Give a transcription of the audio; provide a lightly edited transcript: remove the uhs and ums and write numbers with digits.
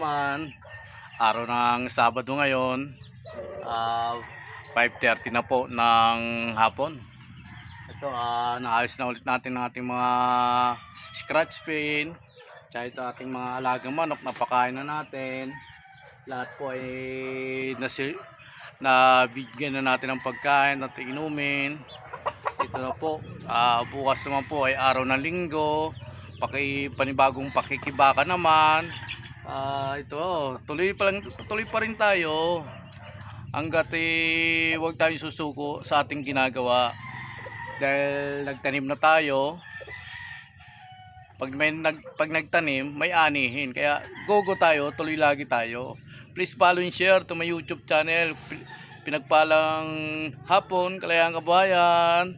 naman. Araw ng Sabado ngayon. 5:30 na po ng hapon. Ito, naayos na ulit natin ang ating mga scratch pin. Tsaka ito ating mga alagang manok, napakain na natin. Lahat po ay nabigyan na natin ng pagkain at inumin. Ito na po, bukas naman po ay araw ng Linggo. Panibagong pakikibaka naman. Ito, tuloy pa rin tayo hanggat huwag tayong susuko sa ating ginagawa dahil nagtanim na tayo. Pag nagtanim may anihin, kaya go tayo, tuloy lagi tayo. Please follow and share to my YouTube channel. Pinagpalang hapon, Kalayaan Kabuhayan.